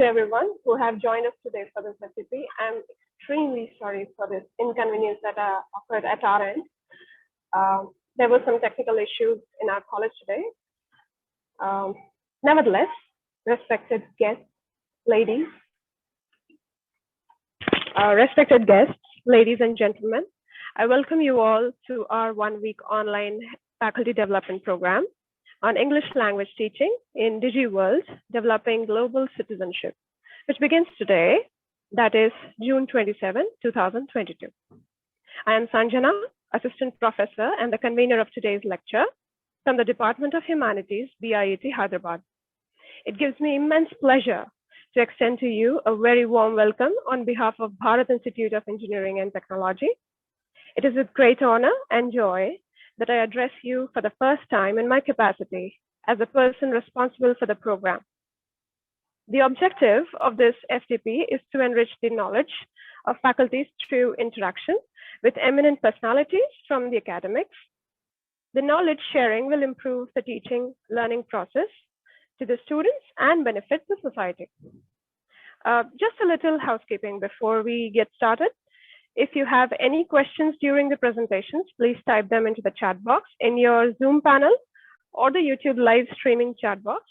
to everyone who have joined us today for this FTP. I'm extremely sorry for this inconvenience that occurred at our end. There were some technical issues in our college today. Nevertheless, respected guests, ladies and gentlemen, I welcome you all to our one-week online faculty development program on English language teaching in Digi-World, developing global citizenship, which begins today, that is June 27, 2022. I am Sanjana, Assistant Professor and the convener of today's lecture from the Department of Humanities, BIET, Hyderabad. It gives me immense pleasure to extend to you a very warm welcome on behalf of Bharat Institute of Engineering and Technology. It is with great honor and joy that I address you for the first time in my capacity as a person responsible for the program. The objective of this FTP is to enrich the knowledge of faculties through interaction with eminent personalities from the academics. The knowledge sharing will improve the teaching learning process to the students and benefit the society. Just a little housekeeping before we get started. If you have any questions during the presentations, please type them into the chat box in your Zoom panel or the YouTube live streaming chat box.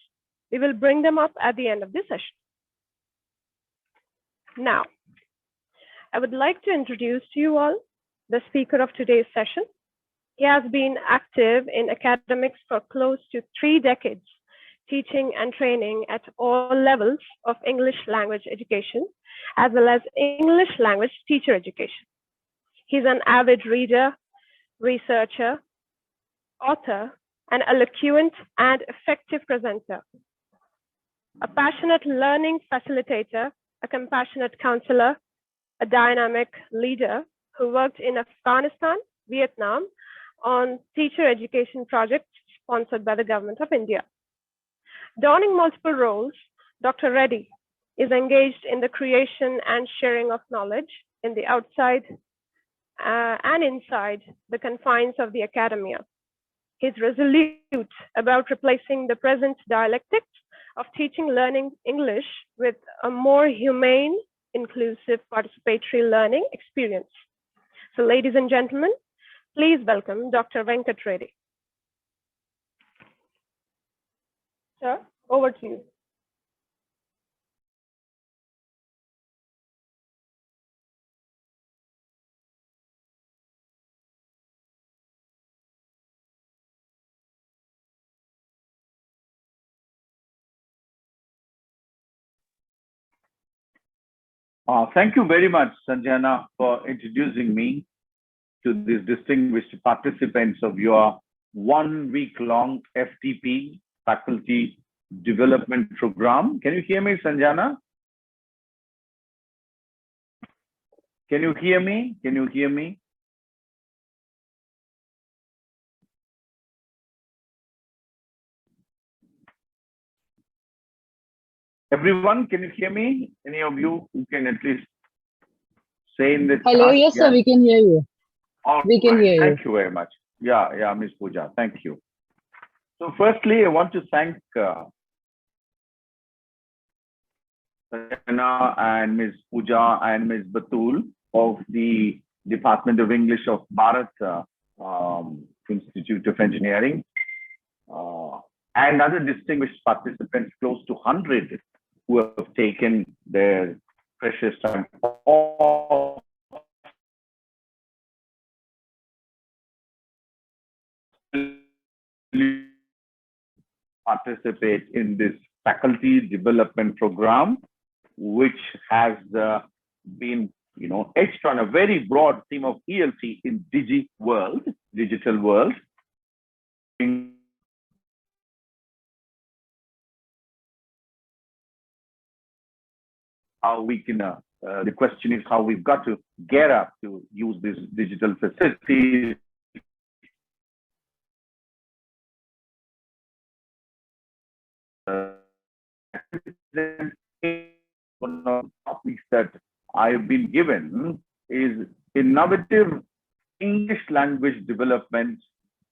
We will bring them up at the end of this session. Now, I would like to introduce to you all the speaker of today's session. He has been active in academics for close to 3 decades, teaching and training at all levels of English language education, as well as English language teacher education. He's an avid reader, researcher, author, an eloquent and effective presenter, a passionate learning facilitator, a compassionate counselor, a dynamic leader who worked in Afghanistan, Vietnam on teacher education projects sponsored by the Government of India. Donning multiple roles, Dr. Reddy is engaged in the creation and sharing of knowledge in the outside and inside the confines of the academia. He's resolute about replacing the present dialectics of teaching learning English with a more humane, inclusive, participatory learning experience. So ladies and gentlemen, please welcome Dr. Venkat Reddy. Sir, over to you. Thank you very much, Sanjana, for introducing me to these distinguished participants of your one-week-long FTP faculty development program. Can you hear me, Sanjana? Can you hear me? Can you hear me? Everyone, can you hear me? Any of you who can at least say in the Hello, chat? yes, sir, we can hear you. We can hear you. Thank you very much. Yeah, Ms. Pooja, thank you. So firstly, I want to thank Sanjana and Ms. Pooja and Ms. Batul of the Department of English of Bharat Institute of Engineering and other distinguished participants, close to 100, who have taken their precious time participate in this faculty development program, which has been, etched on a very broad theme of ELT in Digi-World, digital world. How we can, the question is how we've got to get up to use these digital facilities. One of the topics that I've been given is innovative English language development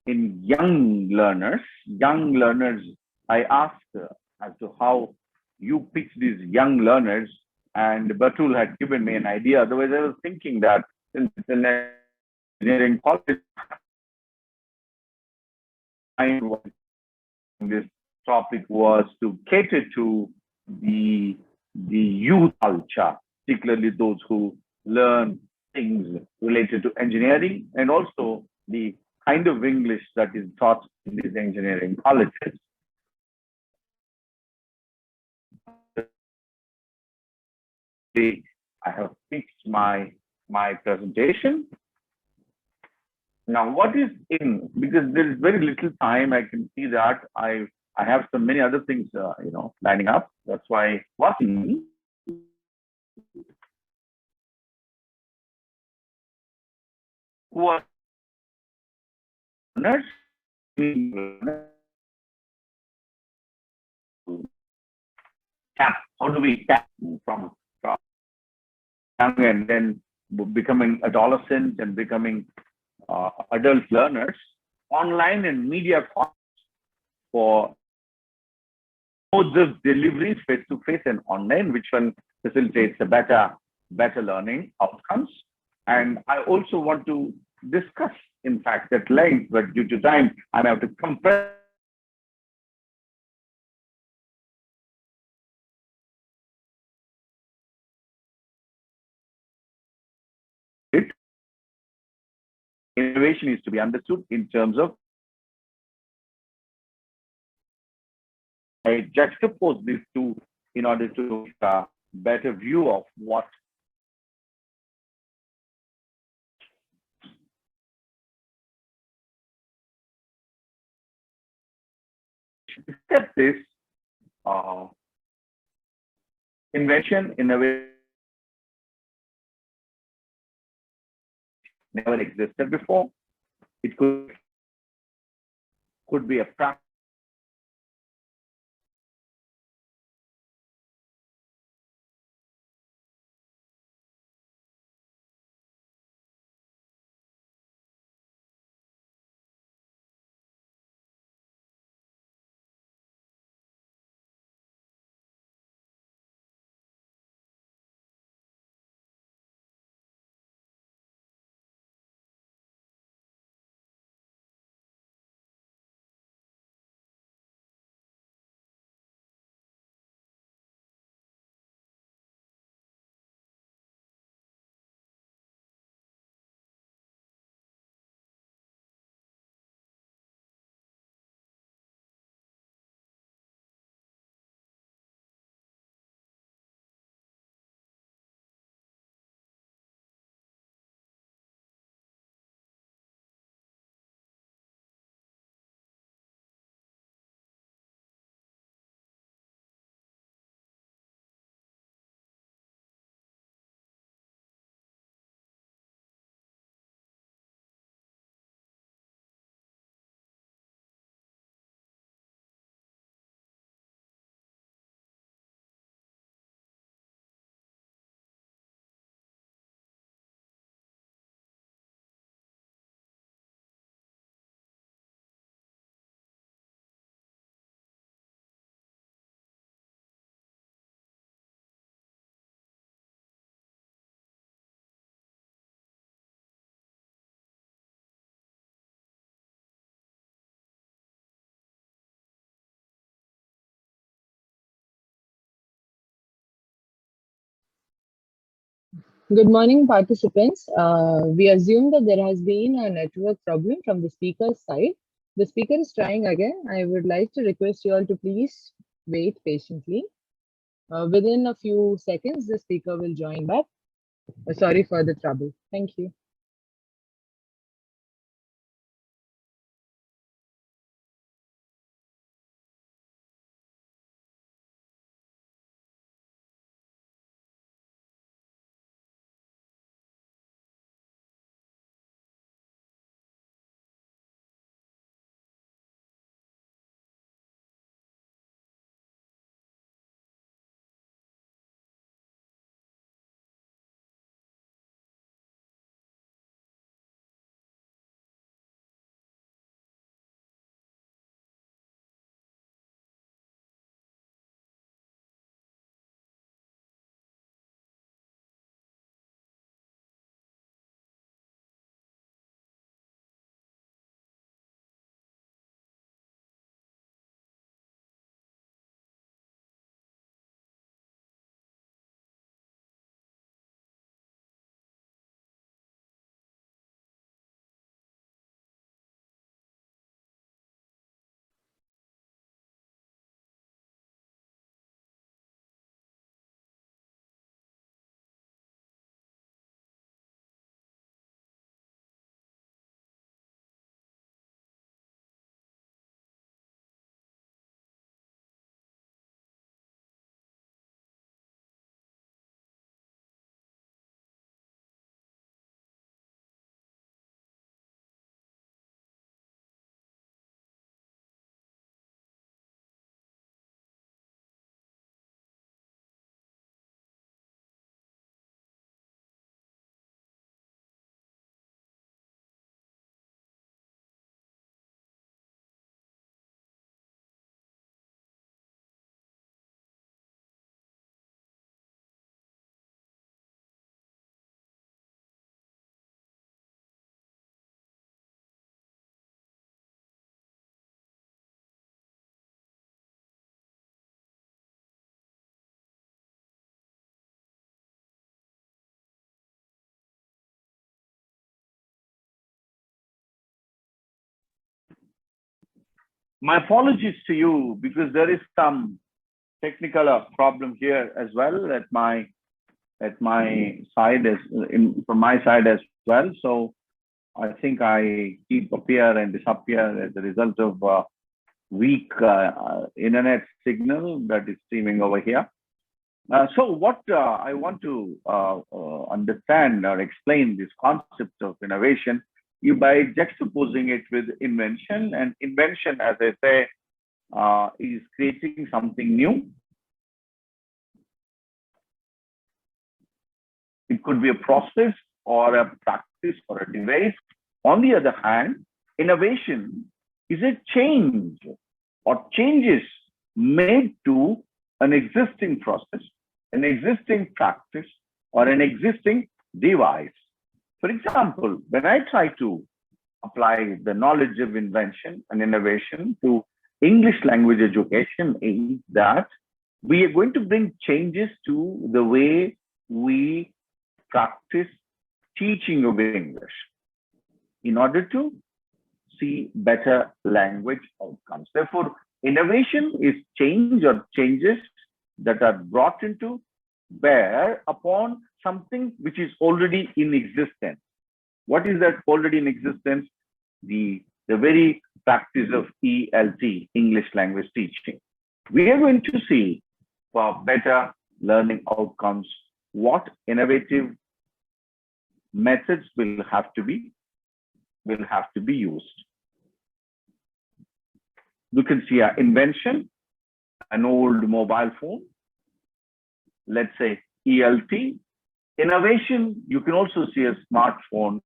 in young learners. Young learners, I asked as to how you pick these young learners, and Batul had given me an idea. Otherwise, I was thinking that since it's an engineering college, this topic was to cater to the youth culture, particularly those who learn things related to engineering, and also the kind of English that is taught in these engineering colleges. I have fixed my presentation. Now, what is in, because there is very little time, I can see that I have so many other things, lining up. That's why watching who are learners, how do we tap from young and then becoming adolescents and becoming adult learners, online and media for modes of delivery, face-to-face and online, which one facilitates a better learning outcomes. And I also want to discuss, in fact, at length, but due to time, I have to compress it. Innovation is to be understood in terms of, I juxtapose these two in order to get a better view of what step this invention in a way never existed before. It could be a practice Good morning, participants. We assume that there has been a network problem from the speaker's side. The speaker is trying again. I would like to request you all to please wait patiently. Within a few seconds, the speaker will join back. Sorry for the trouble. Thank you. My apologies to you because there is some technical problem here as well at my side from my side as well. So I think I keep appear and disappear as a result of weak internet signal that is streaming over here. So what I want to understand or explain this concept of innovation by juxtaposing it with invention. And invention, as I say, is creating something new. It could be a process or a practice or a device. On the other hand, innovation is a change or changes made to an existing process, an existing practice, or an existing device. For example, when I try to apply the knowledge of invention and innovation to English language education, is that we are going to bring changes to the way we practice teaching of English in order to see better language outcomes. Therefore, innovation is change or changes that are brought into bear upon something which is already in existence. What is that already in existence? The very practice of ELT, English language teaching. We are going to see for better learning outcomes what innovative methods will have to be used. You can see our invention, an old mobile phone, let's say ELT. Innovation, you can also see a smartphone,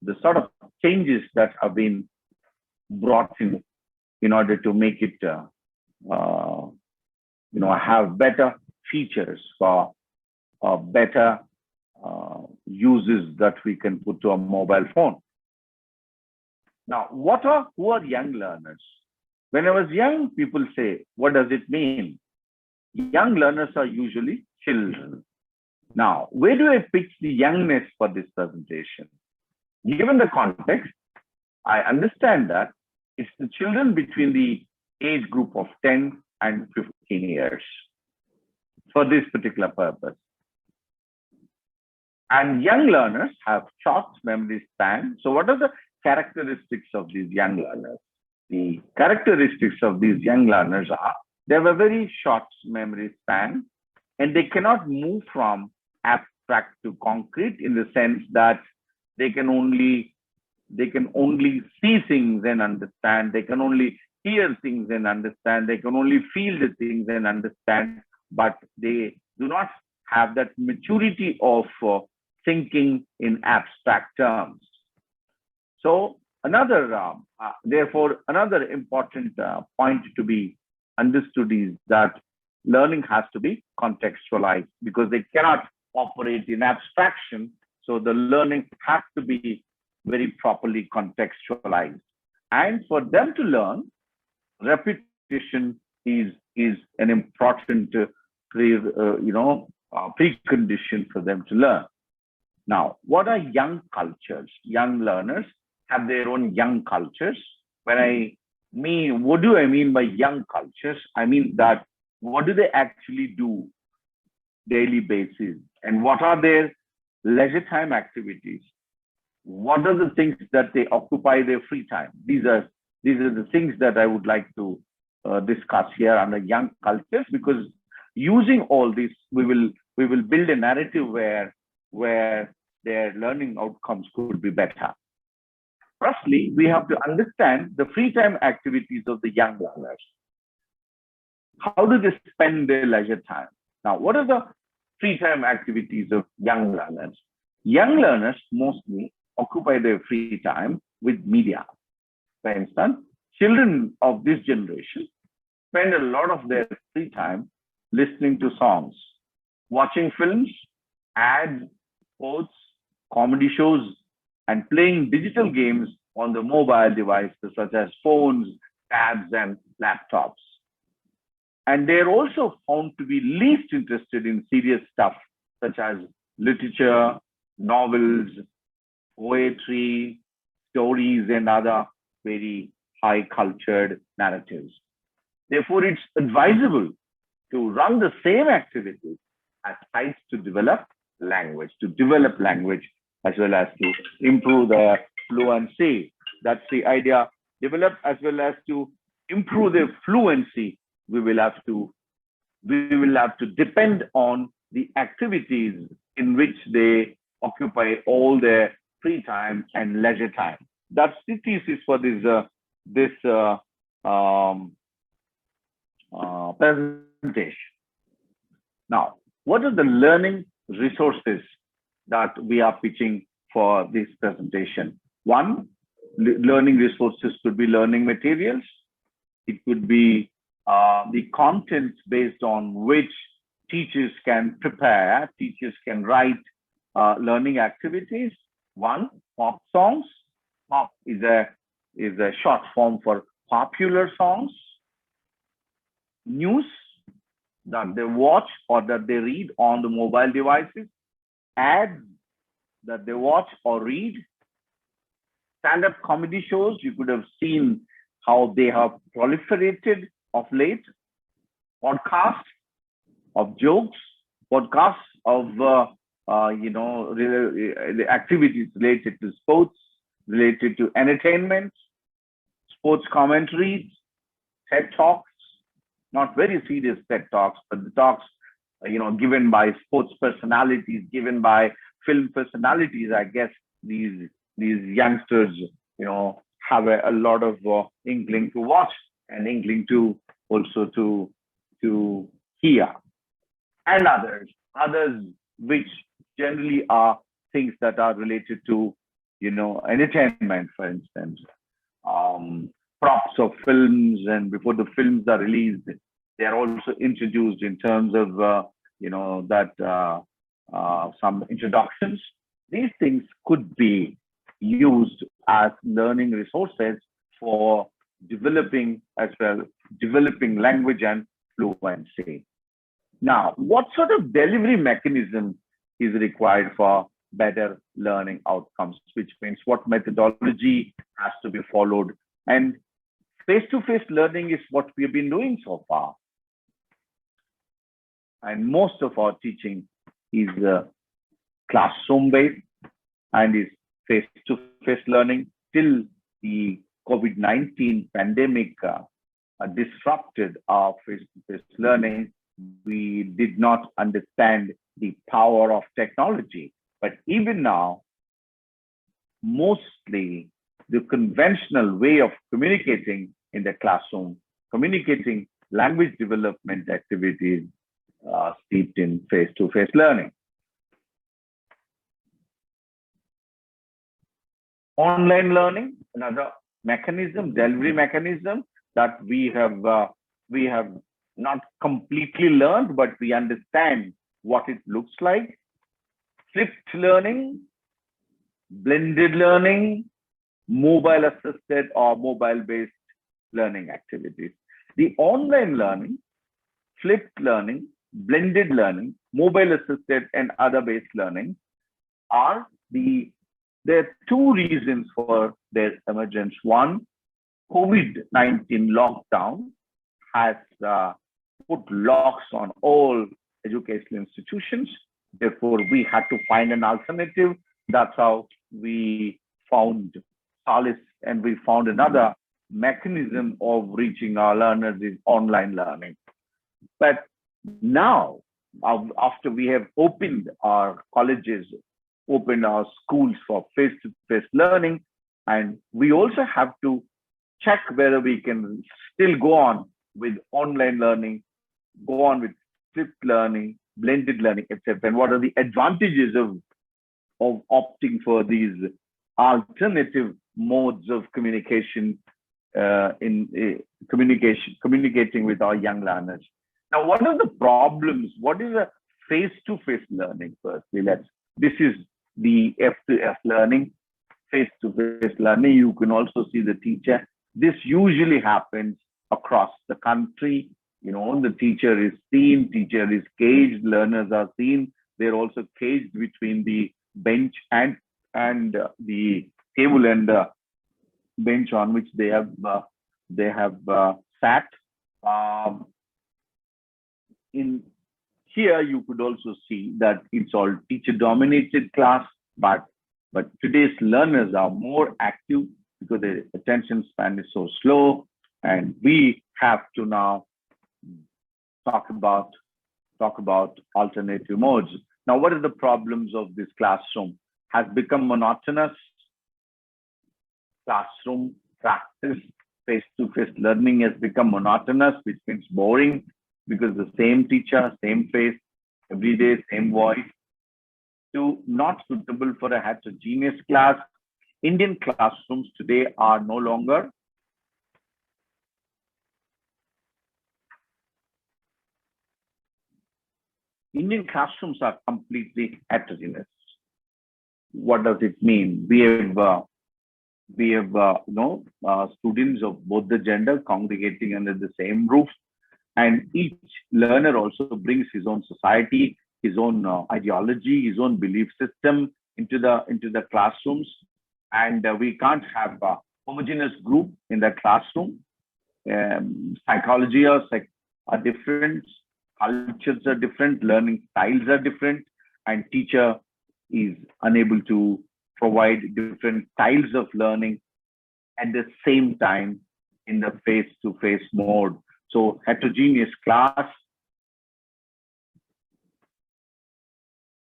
the sort of changes that have been brought in order to make it have better features for better uses that we can put to a mobile phone. Now, who are young learners? When I was young, people say, what does it mean? Young learners are usually children. Now, where do I pitch the youngness for this presentation? Given the context, I understand that it's the children between the age group of 10 and 15 years for this particular purpose. And young learners have short memory span. So what are the characteristics of these young learners? The characteristics of these young learners are they have a very short memory span and they cannot move from abstract to concrete in the sense that they can only see things and understand, they can only hear things and understand, they can only feel the things and understand, but they do not have that maturity of thinking in abstract terms. So therefore, another important point to be understood is that learning has to be contextualized because they cannot operate in abstraction. So the learning has to be very properly contextualized. And for them to learn, repetition is an important precondition for them to learn. Now, what are young cultures? Young learners have their own young cultures. What do I mean by young cultures? I mean that what do they actually do daily basis? And what are their leisure time activities? What are the things that they occupy their free time? These are the things that I would like to discuss here under young cultures, because using all this, we will build a narrative where their learning outcomes could be better. Firstly, we have to understand the free time activities of the young learners. How do they spend their leisure time? Now, what are the free time activities of young learners? Young learners mostly occupy their free time with media. For instance, children of this generation spend a lot of their free time listening to songs, watching films, ads, sports, comedy shows, and playing digital games on the mobile devices such as phones, tabs, and laptops. And they're also found to be least interested in serious stuff such as literature, novels, poetry, stories, and other very high cultured narratives. Therefore, it's advisable to run the same activities as sites to develop language, as well as to improve the fluency. That's the idea. Develop as well as to improve their fluency. We will have to depend on the activities in which they occupy all their free time and leisure time. That's the thesis for this presentation. Now, what are the learning resources that we are pitching for this presentation? One, learning resources could be learning materials. It could be the content based on which teachers can prepare, teachers can write learning activities. One, pop songs. Pop is a short form for popular songs. News that they watch or that they read on the mobile devices. Ads that they watch or read. Stand-up comedy shows, you could have seen how they have proliferated of late. Podcasts of jokes, podcasts of the activities related to sports, related to entertainment, sports commentaries, TED Talks, not very serious TED Talks, but the talks given by sports personalities, given by film personalities. I guess these youngsters have a lot of inkling to watch and inkling to also to hear, and others which generally are things that are related to entertainment, for instance, props of films, and before the films are released, they are also introduced in terms of some introductions. These things could be used as learning resources for developing language and fluency. Now, what sort of delivery mechanism is required for better learning outcomes, which means what methodology has to be followed? And face-to-face learning is what we've been doing so far. And most of our teaching is classroom-based and is face-to-face learning. Till the COVID-19 pandemic disrupted our face-to-face learning, we did not understand the power of technology. But even now, mostly the conventional way of communicating in the classroom, communicating language development activities steeped in face-to-face learning. Online learning, another mechanism, delivery mechanism that we have not completely learned, but we understand what it looks like. Flipped learning, blended learning, mobile assisted or mobile based learning activities. The online learning, flipped learning, blended learning, mobile assisted and other based learning are there are two reasons for their emergence. One, COVID-19 lockdown has put locks on all educational institutions. Therefore, we had to find an alternative. That's how we found solace, and we found another mechanism of reaching our learners is online learning. But now, after we have opened our colleges, opened our schools for face-to-face learning, and we also have to check whether we can still go on with online learning, go on with flipped learning, blended learning, etc. And what are the advantages of opting for these alternative modes of communication communicating with our young learners? Now, what are the problems? What is a face-to-face learning? Firstly, this is the F2F learning, face-to-face learning. You can also see the teacher. This usually happens across the country. The teacher is seen, teacher is caged, learners are seen. They're also caged between the bench and the table and bench on which they have they have sat. Um, in here, you could also see that it's all teacher-dominated class, but today's learners are more active because their attention span is so slow, and we have to now talk about alternative modes. Now, what are the problems of this classroom? Has become monotonous. Classroom practice, face-to-face learning has become monotonous, which means boring because the same teacher, same face, every day, same voice. To not suitable for a heterogeneous class. Indian classrooms today are no longer Indian classrooms are completely heterogeneous. What does it mean? We have students of both the gender congregating under the same roof, and each learner also brings his own society, his own ideology, his own belief system into the classrooms, and we can't have a homogeneous group in the classroom. Psychology are different, cultures are different, learning styles are different, and teacher is unable to provide different styles of learning at the same time in the face-to-face mode. So heterogeneous class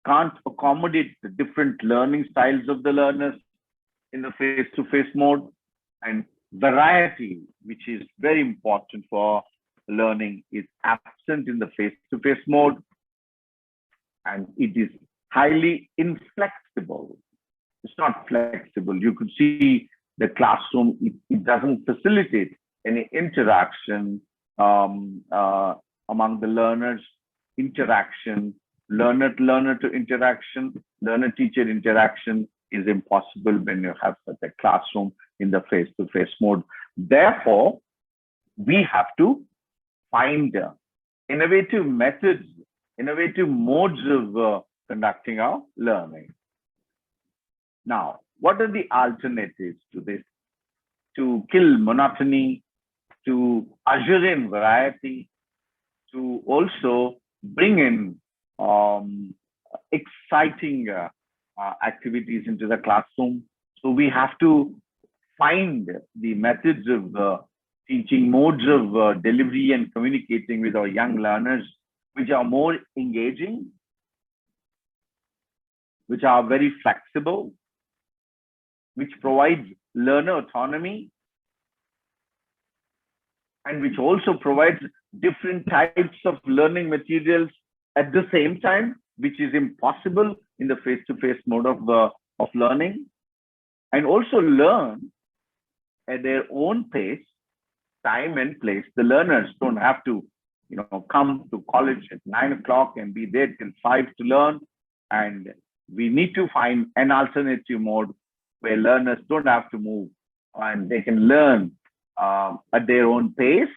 can't accommodate the different learning styles of the learners in the face-to-face mode, and variety, which is very important for learning, is absent in the face-to-face mode, and it is highly inflexible. It's not flexible. You could see the classroom, it doesn't facilitate any interaction among the learners, interaction, learner to interaction, learner-teacher interaction is impossible when you have such a classroom in the face-to-face mode. Therefore, we have to find innovative methods, innovative modes of conducting our learning. Now, what are the alternatives to this? To kill monotony, to usher in variety, to also bring in exciting activities into the classroom. So we have to find the methods of teaching, modes of delivery and communicating with our young learners, which are more engaging, which are very flexible, which provides learner autonomy, and which also provides different types of learning materials at the same time, which is impossible in the face-to-face mode of learning, and also learn at their own pace, time and place. The learners don't have to, come to college at 9 o'clock and be there till 5 to learn. And we need to find an alternative mode where learners don't have to move and they can learn at their own pace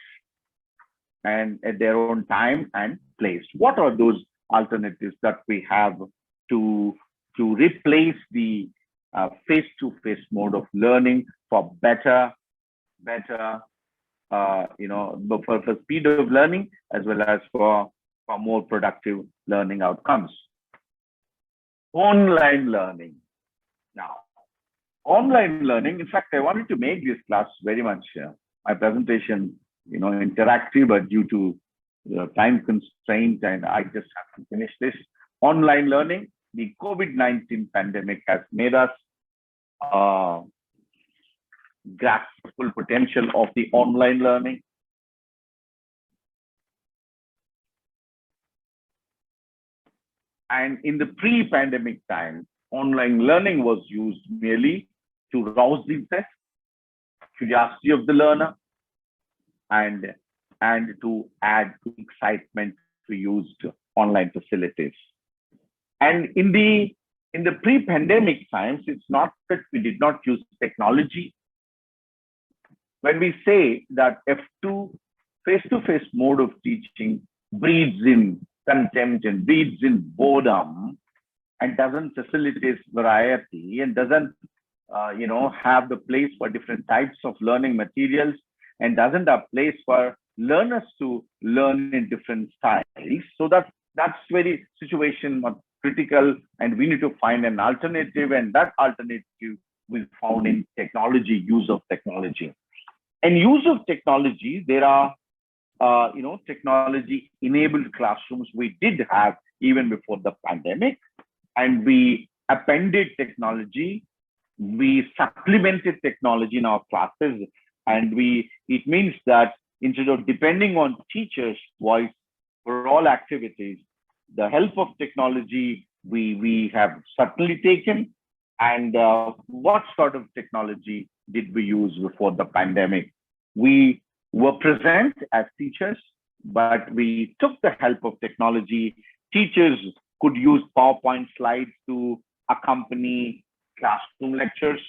and at their own time and place. What are those alternatives that we have to replace the face-to-face mode of learning for better, for speed of learning as well as for more productive learning outcomes? Online learning. Now, online learning, in fact, I wanted to make this class very much, my presentation, interactive, but due to the time constraint, and I just have to finish this. Online learning, the COVID-19 pandemic has made us grasp the full potential of the online learning. And in the pre-pandemic time, online learning was used merely to rouse the interest, curiosity of the learner, and to add excitement to used online facilities. And in the pre-pandemic times, it's not that we did not use technology. When we say that F2 face-to-face mode of teaching breeds in contempt and breeds in boredom and doesn't facilitate variety and doesn't have the place for different types of learning materials and doesn't a place for learners to learn in different styles. So that's very situation critical, and we need to find an alternative, and that alternative we found in technology, use of technology. And use of technology, there are technology-enabled classrooms we did have even before the pandemic, and we appended technology, we supplemented technology in our classes, and it means that instead of depending on teachers' voice for all activities, the help of technology we have certainly taken. And what sort of technology did we use before the pandemic? We were present as teachers, but we took the help of technology. Teachers could use PowerPoint slides to accompany classroom lectures.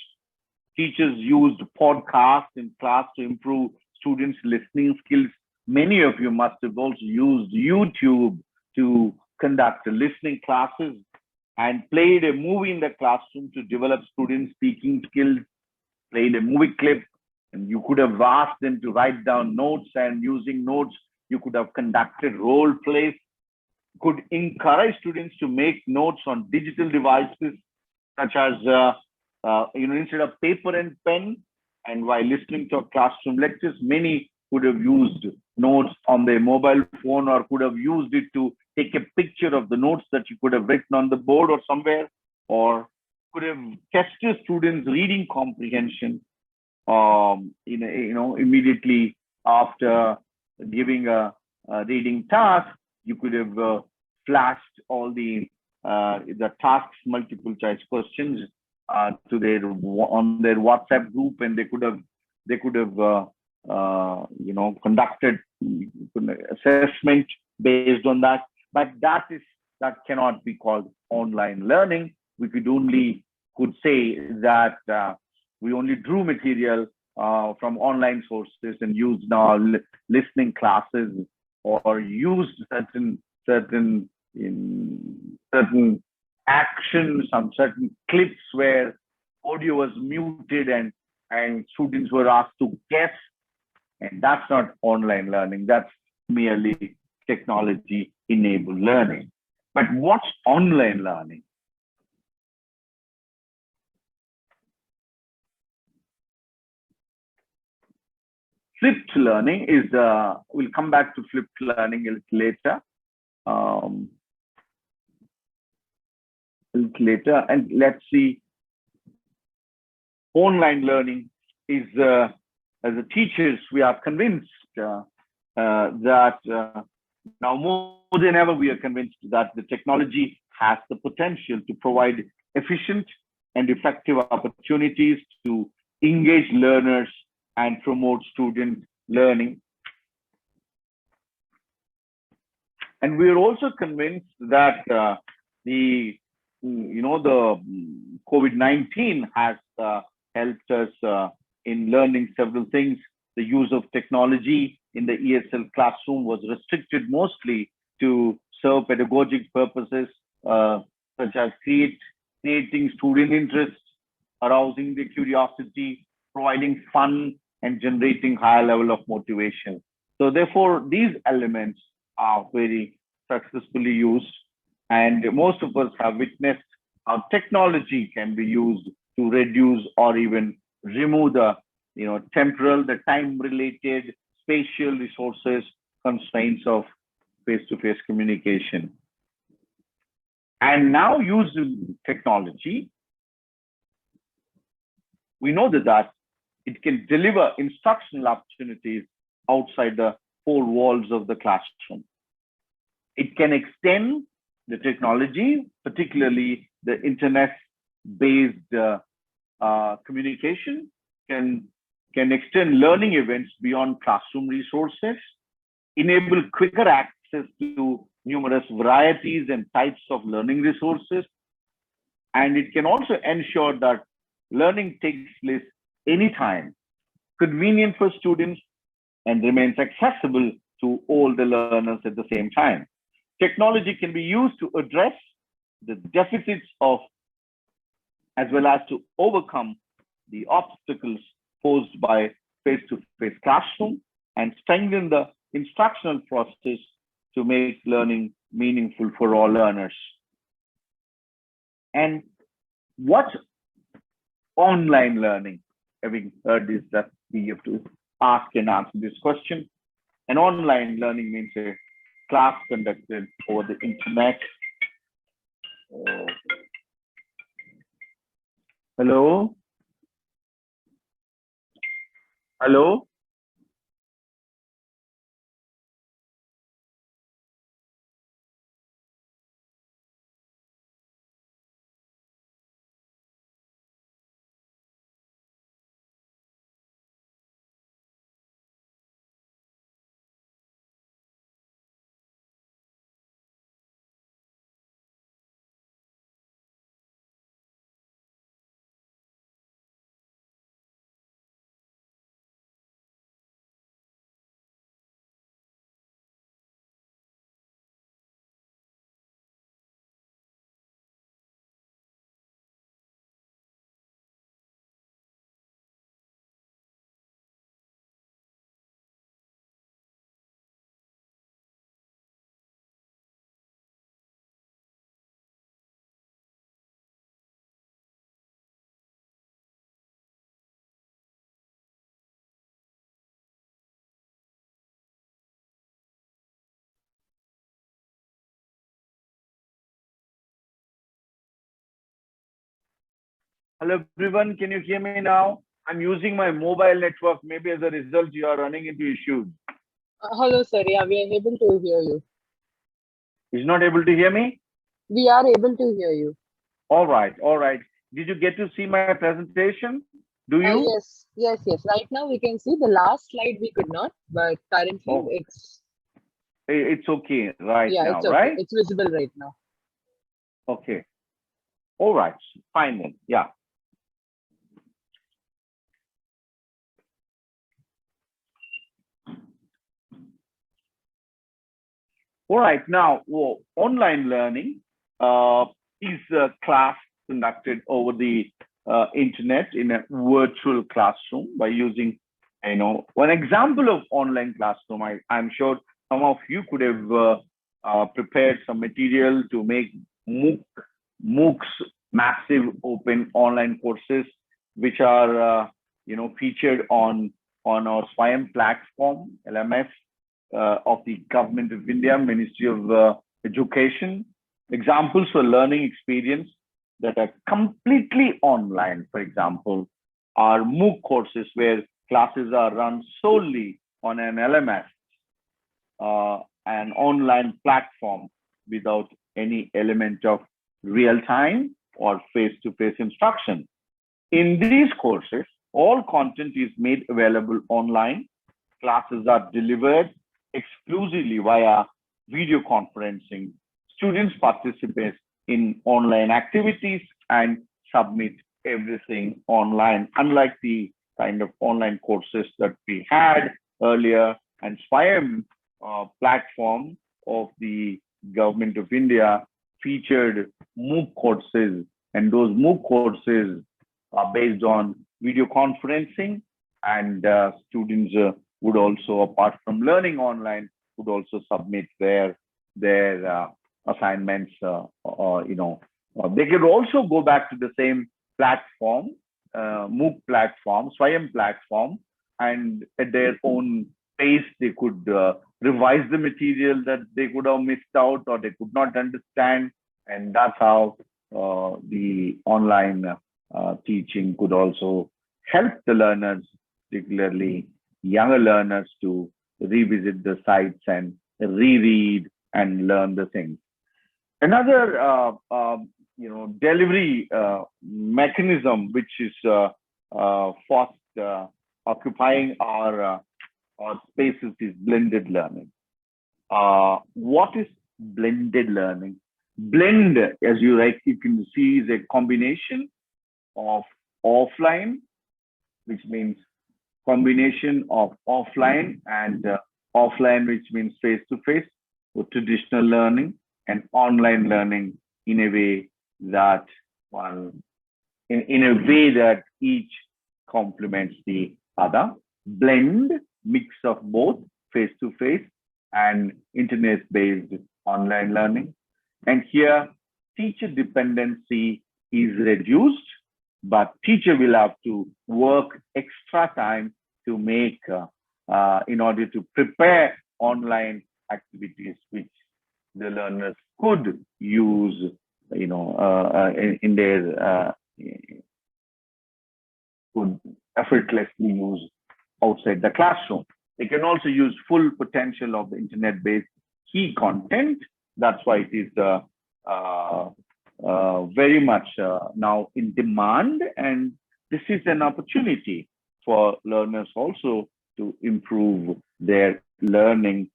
Teachers used podcasts in class to improve students' listening skills. Many of you must have also used YouTube to conduct listening classes, and played a movie in the classroom to develop students' speaking skills, played a movie clip, and you could have asked them to write down notes, and using notes, you could have conducted role plays, could encourage students to make notes on digital devices, such as, instead of paper and pen, and while listening to classroom lectures, many could have used notes on their mobile phone, or could have used it to take a picture of the notes that you could have written on the board or somewhere, or could have tested students' reading comprehension, immediately after giving a reading task. You could have flashed all the tasks, multiple choice questions to on their WhatsApp group, and they could have conducted assessment based on that. But that cannot be called online learning. We could say that we only drew material from online sources and used our listening classes, or used certain actions, some certain clips where audio was muted and students were asked to guess. And that's not online learning. That's merely technology-enabled learning. But what's online learning? Flipped learning is, we'll come back to flipped learning a little later. And let's see, online learning is, as a teachers, we are convinced that now more than ever, we are convinced that the technology has the potential to provide efficient and effective opportunities to engage learners and promote student learning. And we are also convinced that the COVID-19 has helped us in learning several things. The use of technology in the ESL classroom was restricted mostly to serve pedagogic purposes, such as creating student interest, arousing the curiosity, providing fun, and generating higher level of motivation. So therefore, these elements are very successfully used, and most of us have witnessed how technology can be used to reduce or even remove the temporal, the time-related, spatial resources, constraints of face-to-face communication. And now using technology, we know that it can deliver instructional opportunities outside the four walls of the classroom. It can extend the technology, particularly the internet-based communication, can extend learning events beyond classroom resources, enable quicker access to numerous varieties and types of learning resources, and it can also ensure that learning takes place anytime, convenient for students, and remains accessible to all the learners at the same time. Technology can be used to address the deficits of, as well as to overcome the obstacles posed by face-to-face classroom and strengthen the instructional process to make learning meaningful for all learners. And what's online learning? Having heard this, that we have to ask and answer this question. And online learning means a class conducted over the internet. Hello? Hello? Hello, everyone. Can you hear me now? I'm using my mobile network. Maybe as a result, you are running into issues. Hello, sir. Yeah, we are able to hear you. Is not able to hear me? We are able to hear you. All right. All right. Did you get to see my presentation? Do you? Yes, yes, yes. Right now we can see the last slide we could not, but currently Oh, it's okay right now, it's okay. right? It's visible right now. Okay. All right. Fine then. Yeah. All right. Now, online learning is a class conducted over the internet in a virtual classroom by using, one example of online classroom. I'm sure some of you could have prepared some material to make MOOCs, massive open online courses, which are, featured on our SWAYAM platform, LMS, of the Government of India, Ministry of Education. Examples for learning experience that are completely online, for example, are MOOC courses where classes are run solely on an LMS, an online platform without any element of real-time or face-to-face instruction. In these courses, all content is made available online. Classes are delivered exclusively via video conferencing. Students participate in online activities and submit everything online, unlike the kind of online courses that we had earlier. And SWAYAM platform of the Government of India featured MOOC courses, and those MOOC courses are based on video conferencing, and students would also, apart from learning online, would also submit their assignments. They could also go back to the same platform, MOOC platform, SWAYAM platform, and at their own pace, they could revise the material that they could have missed out or they could not understand. And that's how the online teaching could also help the learners, particularly younger learners, to revisit the sites and reread and learn the things. Another delivery mechanism which is fast occupying our spaces is blended learning. What is blended learning? Blend, as you can see, is a combination of offline, which means combination of offline, and offline, which means face-to-face, or traditional learning, and online learning in a way that in a way that each complements the other. blend, mix of both face-to-face and internet-based online learning. And here, teacher dependency is reduced, but teacher will have to work extra time to make, in order to prepare online activities which the learners could use, in their, could effortlessly use outside the classroom. They can also use full potential of the internet-based key content. That's why it is very much now in demand, and this is an opportunity for learners also to improve their learning,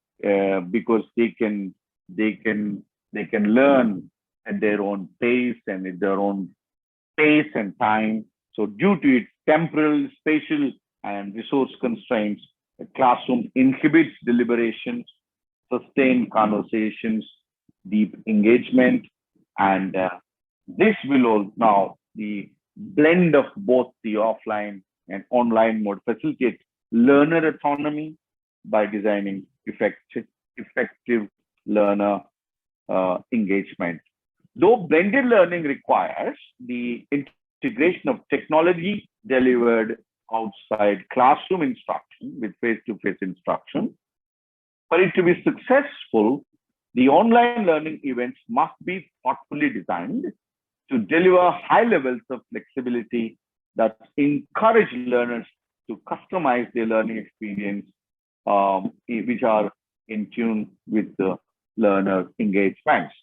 because they can learn at their own pace and at their own pace and time. So due to its temporal, spatial, and resource constraints, the classroom inhibits deliberations, sustained conversations, deep engagement, and this will all now, the blend of both the offline and online mode facilitate learner autonomy by designing effective learner engagement. Though blended learning requires the integration of technology delivered outside classroom instruction with face-to-face instruction, for it to be successful, the online learning events must be thoughtfully designed to deliver high levels of flexibility that encourage learners to customize their learning experience, which are in tune with the learner engagements.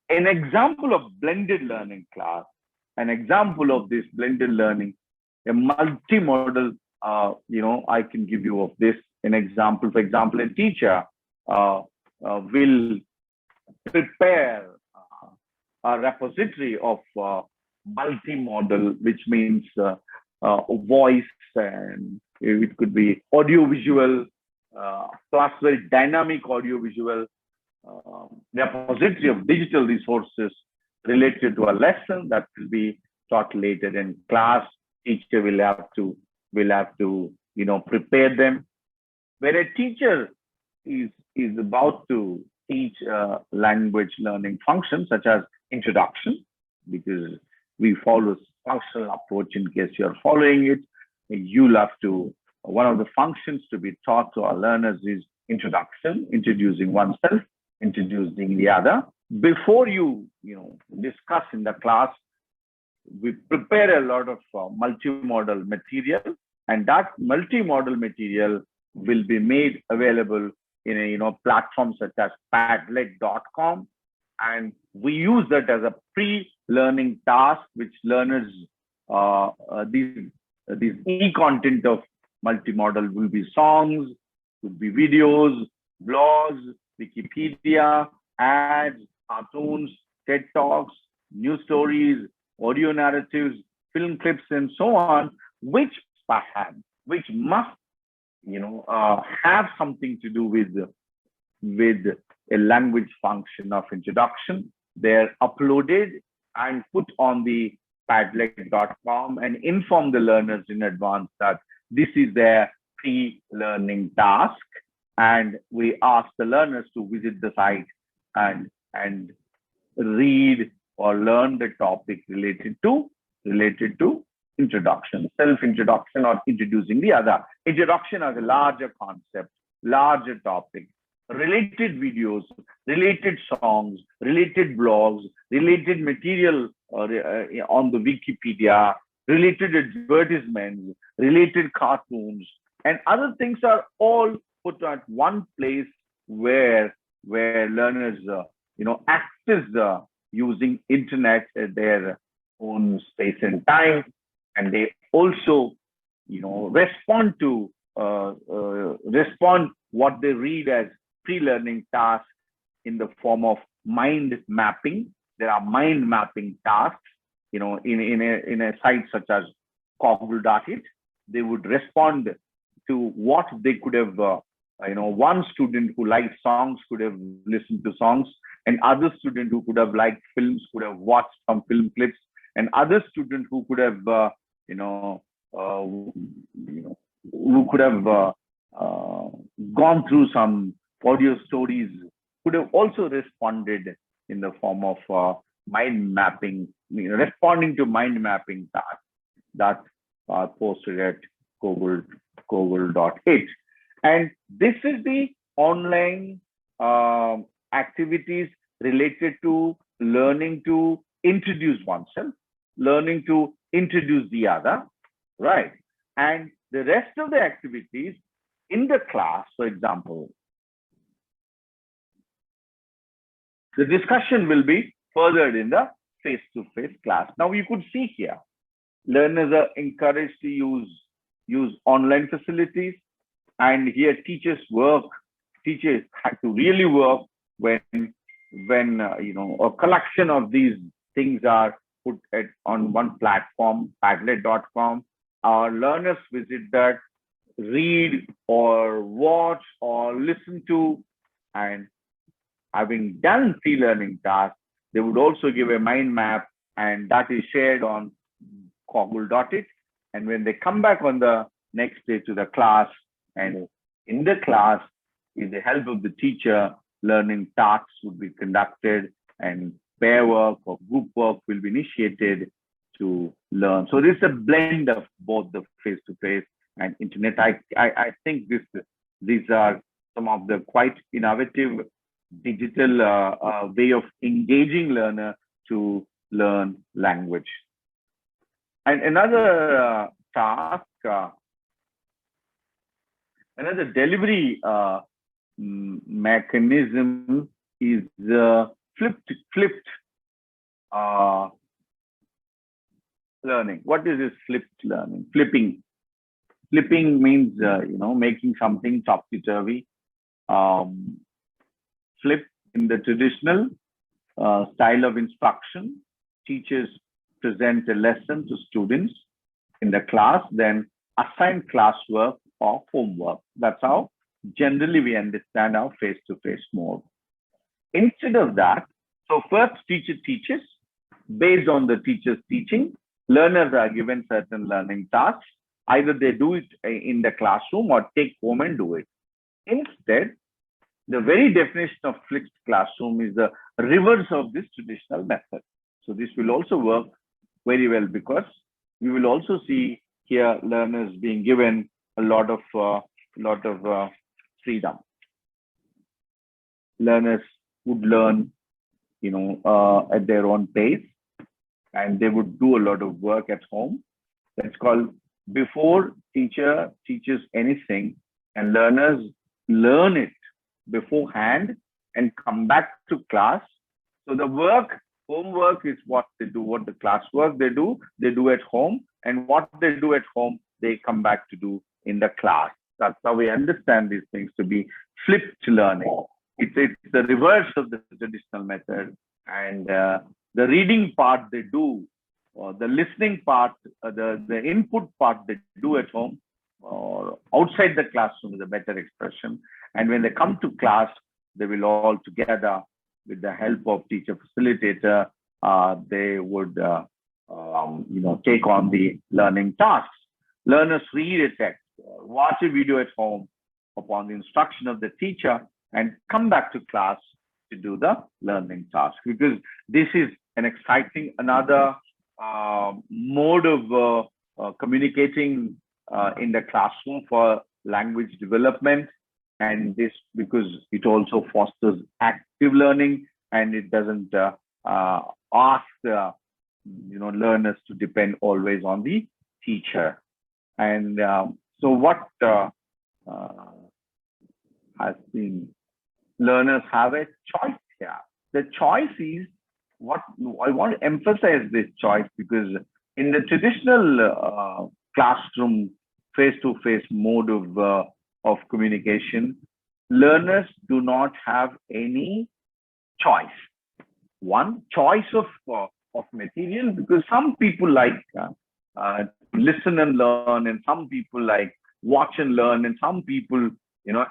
An example of blended learning class, an example of this blended learning, a multimodal, I can give you of this an example. For example, a teacher will prepare a repository of multimodal, which means voice, and it could be audiovisual, plus very dynamic audiovisual repository of digital resources related to a lesson that will be taught later in class. Teacher will have to prepare them. Where a teacher is about to teach language learning functions such as introduction, because we follow functional approach. In case you're following it, you'll have to, one of the functions to be taught to our learners is introduction, introducing oneself, introducing the other. Before you discuss in the class, we prepare a lot of multimodal material, and that multimodal material will be made available in a platform such as padlet.com, and we use that as a pre-learning task, which learners, these e-content of multimodal will be songs, could be videos, blogs, Wikipedia, ads, cartoons, TED Talks, news stories, audio narratives, film clips, and so on, which must have something to do with a language function of introduction. They're uploaded and put on the padlet.com and inform the learners in advance that this is their pre-learning task, and we ask the learners to visit the site and read or learn the topic related to introduction, self-introduction, or introducing the other. Introduction as a larger concept, larger topic, related videos, related songs, related blogs, related material on the Wikipedia, related advertisements, related cartoons, and other things are all put at one place where learners access using internet at their own space and time, and they also respond what they read as pre-learning tasks in the form of mind mapping. There are mind mapping tasks, in a site such as Coggle.it. They would respond to what they could have, one student who liked songs could have listened to songs, and other student who could have liked films could have watched some film clips, and other student who could have, who could have gone through some audio stories could have also responded in the form of mind mapping, responding to mind mapping tasks that are posted at Google.it. And this is the online activities related to learning to introduce oneself, learning to introduce the other, right? And the rest of the activities in the class, for example, the discussion will be furthered in the face-to-face class. Now you could see here, learners are encouraged to use online facilities, and here teachers have to really work when a collection of these things are put on one platform, Padlet.com. Our learners visit that, read or watch or listen to, and having done pre-learning tasks, they would also give a mind map, and that is shared on Google.it. And when they come back on the next day to the class, and in the class, with the help of the teacher, learning tasks would be conducted, and pair work or group work will be initiated to learn. So this is a blend of both the face-to-face and internet. I think these are some of the quite innovative digital way of engaging learner to learn language. And another task, another delivery mechanism is flipped learning. What is this flipped learning? Flipping means making something topsy-turvy. Flip in the traditional style of instruction, teachers present a lesson to students in the class, then assign classwork or homework. That's how generally we understand our face-to-face mode. Instead of that, so first teacher teaches. Based on the teacher's teaching, learners are given certain learning tasks. Either they do it in the classroom or take home and do it. Instead, the very definition of flipped classroom is the reverse of this traditional method. So this will also work very well, because we will also see here learners being given a lot of freedom. Learners would learn, at their own pace, and they would do a lot of work at home. That's called before teacher teaches anything, and learners learn it beforehand and come back to class. So the homework is what they do, what the classwork they do at home, and what they do at home, they come back to do in the class. That's how we understand these things to be flipped learning. It's the reverse of the traditional method, and the reading part they do, or the listening part, the input part they do at home or outside the classroom is a better expression. And when they come to class, they will all together, with the help of teacher facilitator, they would take on the learning tasks. Learners read a text, watch a video at home upon the instruction of the teacher, and come back to class to do the learning task. Because this is an exciting, another mode of communicating in the classroom for language development. And this, because it also fosters active learning, and it doesn't ask learners to depend always on the teacher. And so what has been, learners have a choice here. The choice is what I want to emphasize, this choice, because in the traditional classroom face-to-face mode of communication, learners do not have any choice. One, choice of material, because some people like listen and learn, and some people like watch and learn, and some people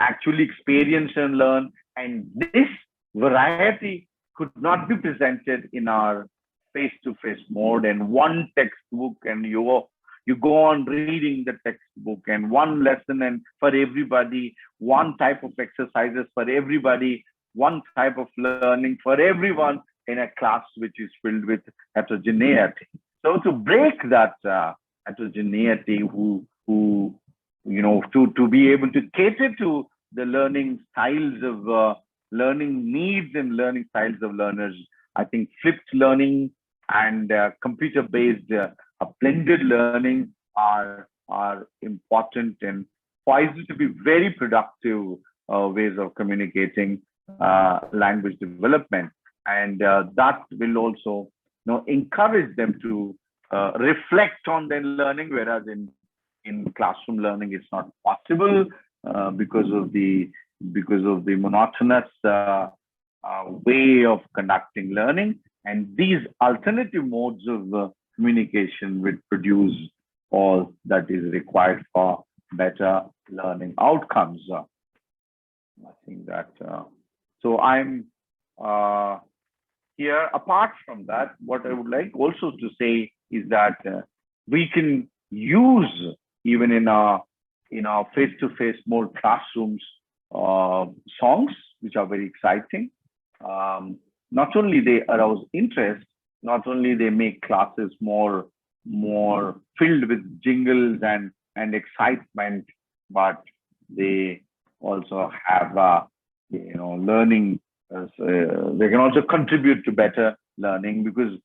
actually experience and learn. And this variety could not be presented in our face-to-face mode, and one textbook, and You go on reading the textbook and one lesson and for everybody, one type of exercises for everybody, one type of learning for everyone in a class which is filled with heterogeneity. So to break that heterogeneity, who to be able to cater to the learning styles of learning needs and learning styles of learners, I think flipped learning and computer-based blended learning are important and poised to be very productive ways of communicating language development, and that will also encourage them to reflect on their learning, whereas in classroom learning it's not possible because of the monotonous way of conducting learning. And these alternative modes of communication will produce all that is required for better learning outcomes. I think that so I'm here. Apart from that, what I would like also to say is that we can use, even in our face-to-face mode classrooms, songs which are very exciting. Not only they arouse interest, not only they make classes more filled with jingles and excitement, but they also have learning. They can also contribute to better learning, because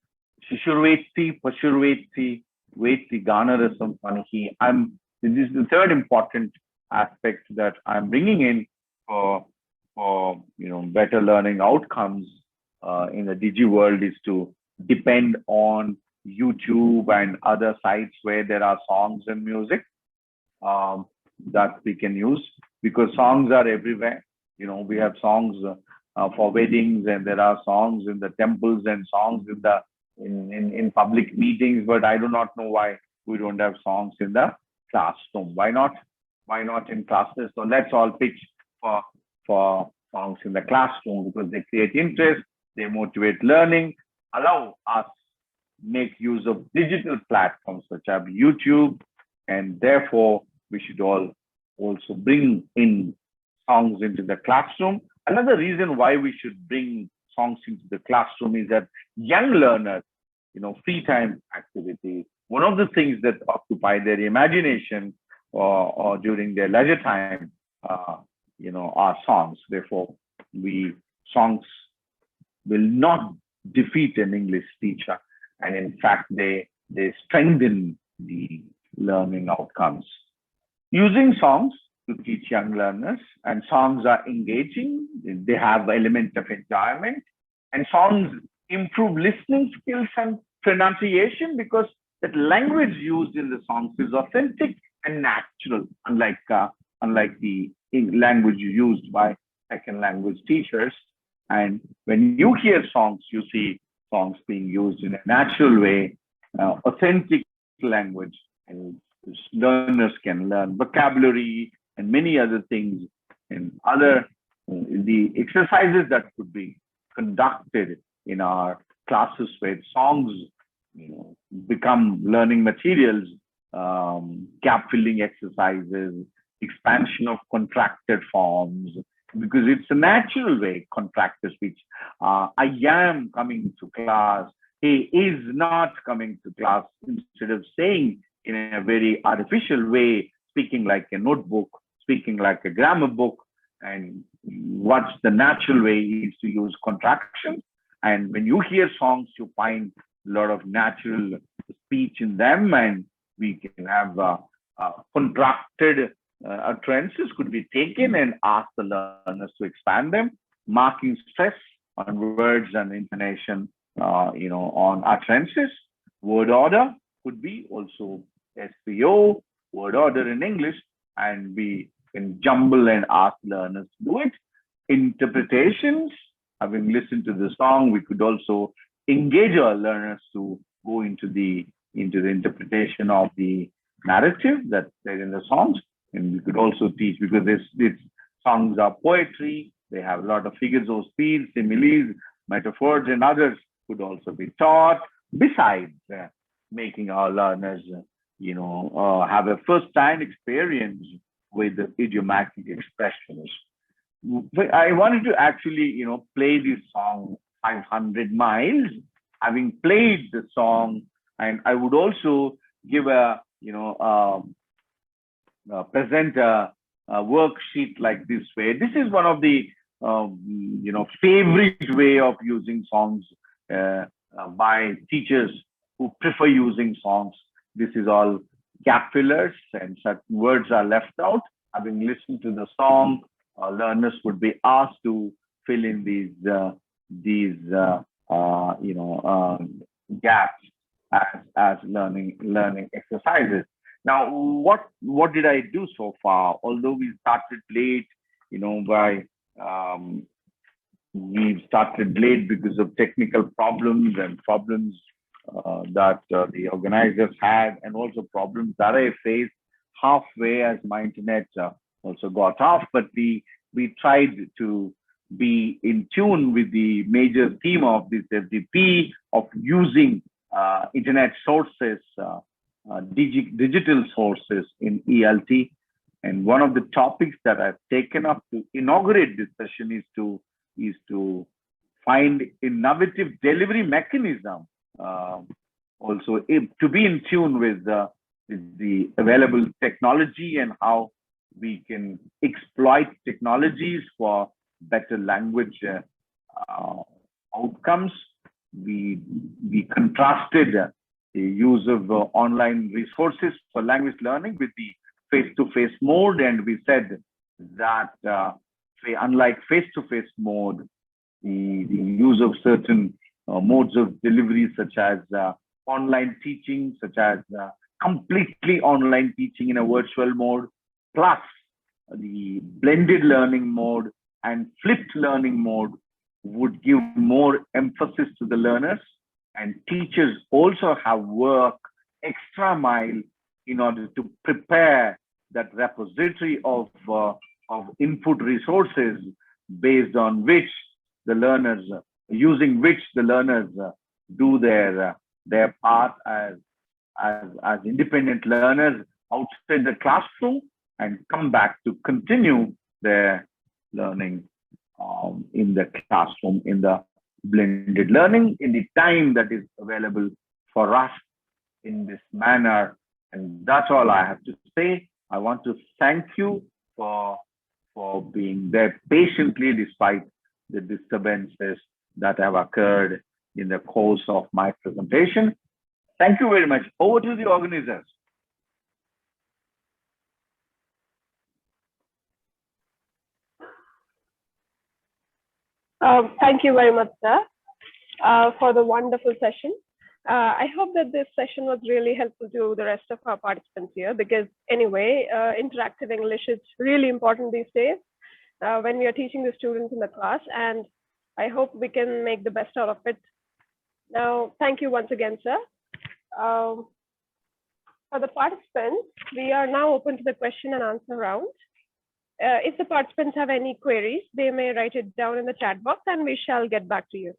Shishurveti, Pashurveti, Veti, Ganarasam, Panahi. This is the third important aspect that I'm bringing in for better learning outcomes in the Digi-World, is to depend on YouTube and other sites where there are songs and music that we can use, because songs are everywhere. We have songs for weddings, and there are songs in the temples and songs in public meetings, but I do not know why we don't have songs in the classroom. Why not in classes? So let's all pitch for songs in the classroom, because they create interest, they motivate learning, allow us make use of digital platforms such as YouTube, and therefore we should all also bring in songs into the classroom. Another reason why we should bring songs into the classroom is that young learners, free time activities, one of the things that occupy their imagination or during their leisure time, are songs. Therefore, songs will not defeat an English teacher, and in fact, they strengthen the learning outcomes. Using songs to teach young learners, and songs are engaging, they have element of enjoyment, and songs improve listening skills and pronunciation, because that language used in the songs is authentic and natural, unlike the language used by second language teachers. And when you hear songs, you see songs being used in a natural way, authentic language, and learners can learn vocabulary and many other things, and the exercises that could be conducted in our classes where songs become learning materials, gap filling exercises, expansion of contracted forms, because it's a natural way, contracted speech. I am coming to class, he is not coming to class, instead of saying in a very artificial way, speaking like a notebook, speaking like a grammar book. And what's the natural way is to use contractions. And when you hear songs, you find a lot of natural speech in them, and we can have contracted utterances could be taken and ask the learners to expand them, marking stress on words and intonation, on utterances. Word order could be also SPO, word order in English, and we can jumble and ask learners to do it. Interpretations, having listened to the song, we could also engage our learners to go into the interpretation of the narrative that's there in the songs. And we could also teach, because these songs are poetry, they have a lot of figures of speech, similes, metaphors, and others could also be taught, besides making our learners have a first-hand experience with the idiomatic expressions. But I wanted to actually, play this song 500 miles, having played the song, and I would also give present a worksheet like this way. This is one of the, favorite way of using songs by teachers who prefer using songs. This is all gap fillers, and certain words are left out. Having listened to the song, learners would be asked to fill in these gaps as learning exercises. Now, what did I do so far? Although we started late, we started late because of technical problems and problems that the organizers had, and also problems that I faced halfway as my internet also got off. But we tried to be in tune with the major theme of this FDP of using internet sources, digital sources in ELT. And one of the topics that I've taken up to inaugurate this session is to find innovative delivery mechanism. Also, to be in tune with the available technology and how we can exploit technologies for better language outcomes. We contrasted the use of online resources for language learning with the face-to-face mode, and we said that unlike face-to-face mode, the use of certain modes of delivery, such as online teaching, such as completely online teaching in a virtual mode, plus the blended learning mode and flipped learning mode, would give more emphasis to the learners, and teachers also have work extra mile in order to prepare that repository of input resources based on which the learners, using which the learners do their part as independent learners outside the classroom and come back to continue their learning in the classroom, in the blended learning, in the time that is available for us in this manner. And that's all I have to say. I want to thank you for being there patiently despite the disturbances that have occurred in the course of my presentation. Thank you very much. Over to the organizers. Thank you very much, sir, for the wonderful session. I hope that this session was really helpful to the rest of our participants here, because anyway, interactive English is really important these days when we are teaching the students in the class, and I hope we can make the best out of it. Now, thank you once again, sir. For the participants, we are now open to the question and answer round. If the participants have any queries, they may write it down in the chat box and we shall get back to you.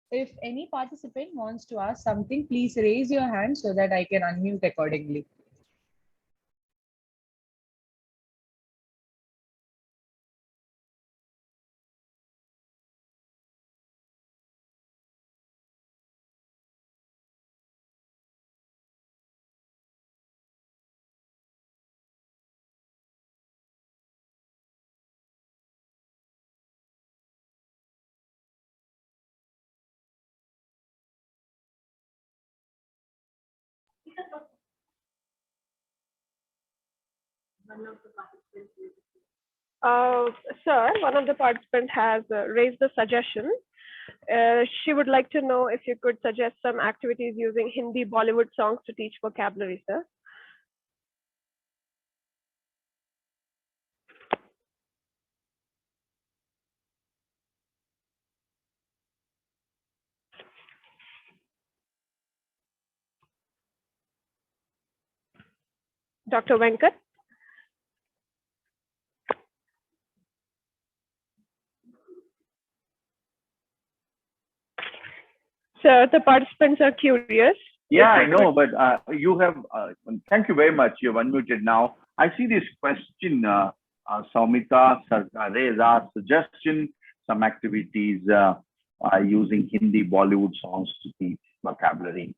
If any participant wants to ask something, please raise your hand so that I can unmute accordingly. Sir, one of the participants has raised a suggestion. She would like to know if you could suggest some activities using Hindi Bollywood songs to teach vocabulary, sir. Dr. Venkat. So the participants are curious. Yeah, I know, but you have, thank you very much. You've unmuted now. I see this question, Saumita Sarkareza suggestion, some activities using Hindi Bollywood songs to teach vocabulary.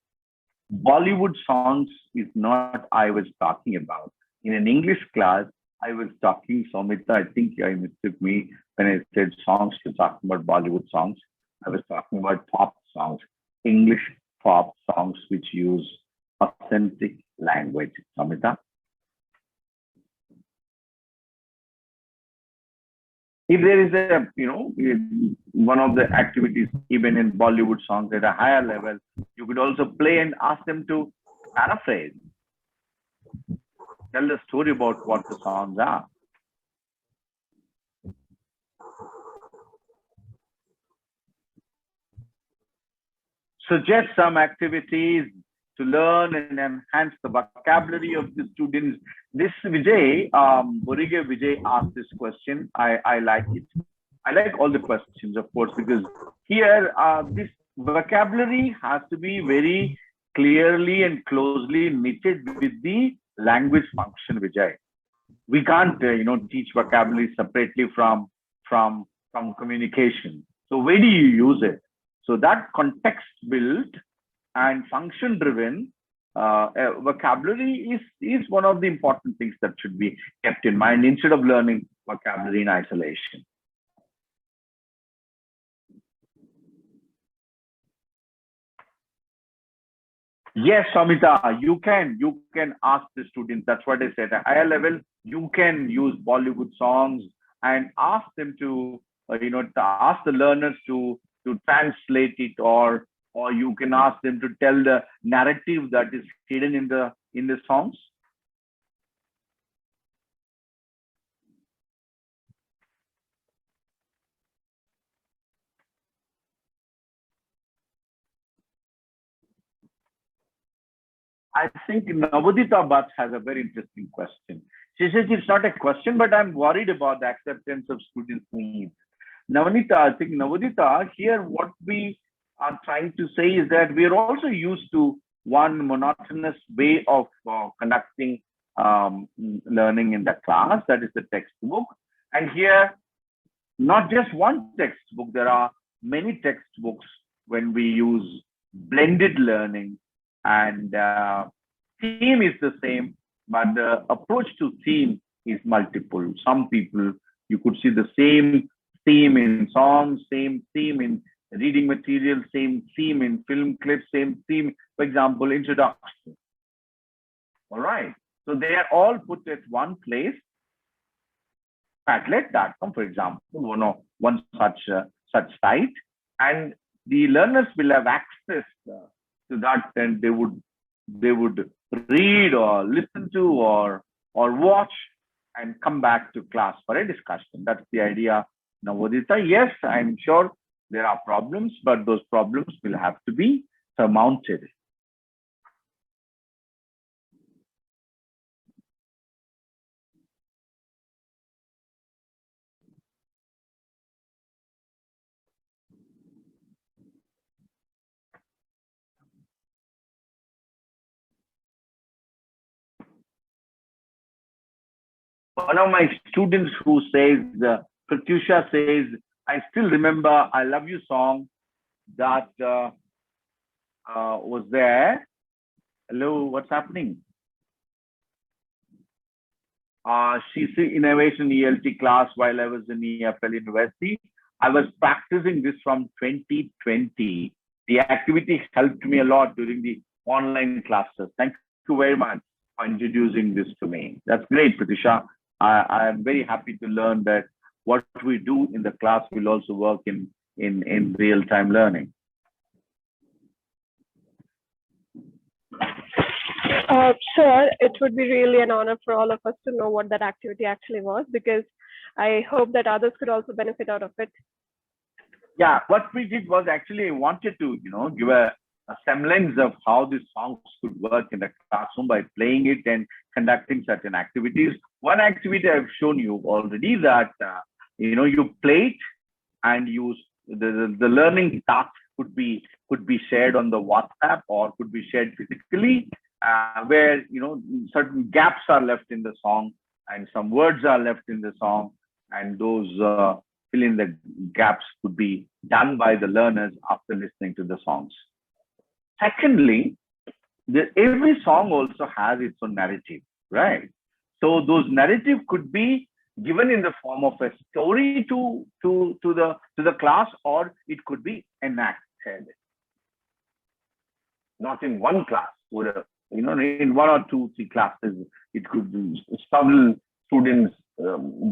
Bollywood songs is not I was talking about. In an English class, I was talking, Saumita, I think I mistook me when I said songs to talk about Bollywood songs. I was talking about pop songs, English pop songs which use authentic language. Saumita? If there is a, one of the activities, even in Bollywood songs at a higher level, you could also play and ask them to paraphrase. Tell the story about what the songs are. Suggest some activities to learn and enhance the vocabulary of the students. This Vijay, Borige Vijay asked this question. I like it. I like all the questions, of course, because here this vocabulary has to be very clearly and closely knitted with the language function, Vijay. We can't, teach vocabulary separately from communication. So where do you use it? So that context built and function driven vocabulary is one of the important things that should be kept in mind instead of learning vocabulary in isolation. Yes, Samita, you can ask the students. That's what I said. At a higher level, you can use Bollywood songs and ask them to, to ask the learners to translate it, or you can ask them to tell the narrative that is hidden in the songs. I think Navodita Bhatt has a very interesting question. She says it's not a question, but I'm worried about the acceptance of students' needs. Navanita, I think Navodita, here what we are trying to say is that we are also used to one monotonous way of conducting learning in the class, that is the textbook. And here, not just one textbook, there are many textbooks when we use blended learning, and theme is the same, but the approach to theme is multiple. Some people, you could see the same theme in songs, same theme in reading material, same theme in film clips, same theme, for example, introduction. All right. So they are all put at one place. Padlet.com, for example, one such site, and the learners will have access to that, and they would read or listen to or watch and come back to class for a discussion. That's the idea, Navodita. Yes, I'm sure there are problems, but those problems will have to be surmounted. One of my students who says, Pratyusha says, I still remember I Love You song that was there. Hello, what's happening? She's in Innovation ELT class while I was in EFL University. I was practicing this from 2020. The activity helped me a lot during the online classes. Thank you very much for introducing this to me. That's great, Pratisha. I am very happy to learn that what we do in the class will also work in real-time learning. Sir, it would be really an honor for all of us to know what that activity actually was, because I hope that others could also benefit out of it. Yeah, what we did was actually I wanted to, give a a semblance of how these songs could work in the classroom by playing it and conducting certain activities. One activity I've shown you already that, you play it and the learning task could be shared on the WhatsApp or could be shared physically, where, certain gaps are left in the song and some words are left in the song, and those fill in the gaps could be done by the learners after listening to the songs. Secondly, every song also has its own narrative, right? So those narrative could be given in the form of a story to the class, or it could be enacted. Not in one class, in one or two, three classes, it could be several students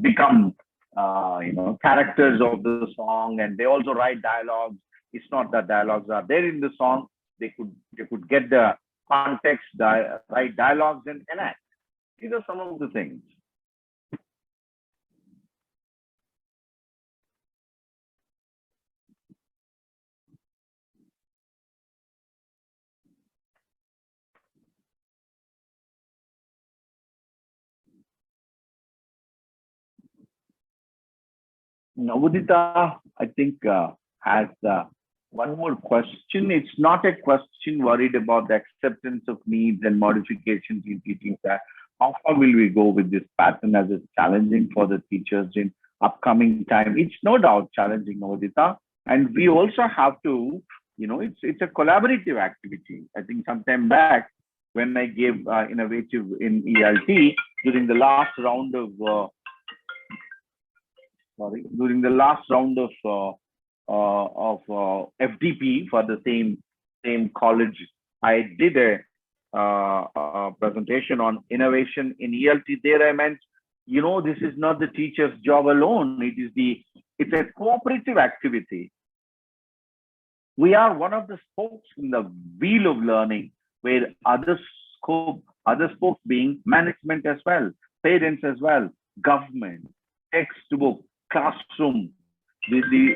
become characters of the song, and they also write dialogues. It's not that dialogues are there in the song. They could get the context, write dialogues and enact. These are some of the things. Navodita, I think, has one more question. It's not a question worried about the acceptance of needs and modifications in teaching style. How far will we go with this pattern as it's challenging for the teachers in upcoming time? It's no doubt challenging, Navodita. And we also have to, it's a collaborative activity. I think sometime back when I gave innovative in ELT during the last round of FDP for the same college, I did a presentation on innovation in ELT. There I meant, this is not the teacher's job alone. It's a cooperative activity. We are one of the spokes in the wheel of learning, where other spokes being management as well, parents as well, government, textbook, classroom, the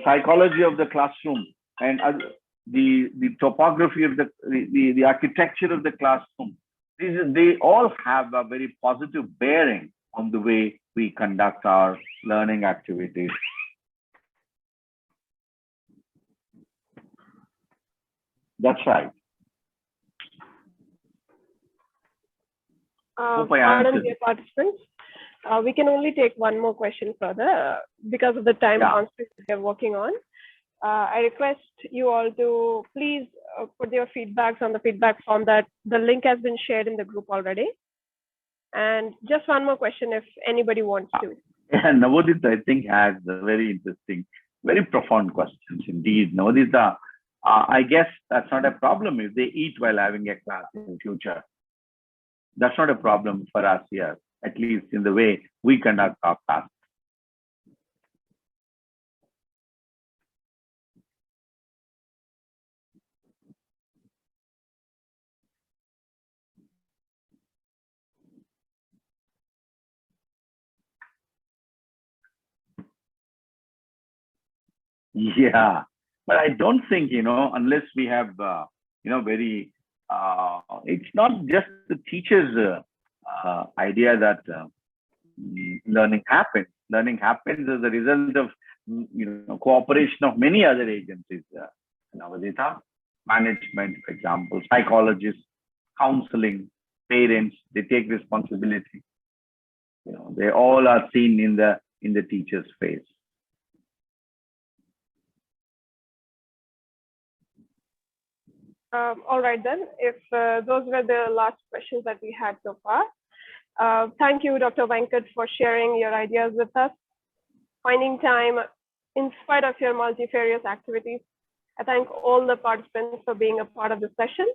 psychology of the classroom, and the topography of the architecture of the classroom. They all have a very positive bearing on the way we conduct our learning activities. That's right. Pardon, dear participants. We can only take one more question further because of the time constraints we are working on. I request you all to please put your feedbacks on the feedback form that the link has been shared in the group already. And just one more question if anybody wants to. Navodita, I think, has a very interesting, very profound questions indeed. Navodita, I guess that's not a problem if they eat while having a class in the future. That's not a problem for us here, at least in the way we conduct our class. Yeah, but I don't think, unless we have, very, it's not just the teacher's idea that learning happens. Learning happens as a result of, cooperation of many other agencies. Navodita, management, for example, psychologists, counseling, parents, they take responsibility. They all are seen in the teacher's face. All right then, if those were the last questions that we had so far. Thank you, Dr. Venkat, for sharing your ideas with us, finding time in spite of your multifarious activities. I thank all the participants for being a part of the session.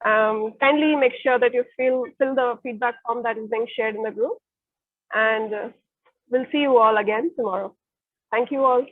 Kindly make sure that you fill the feedback form that is being shared in the group, and we'll see you all again tomorrow. Thank you all.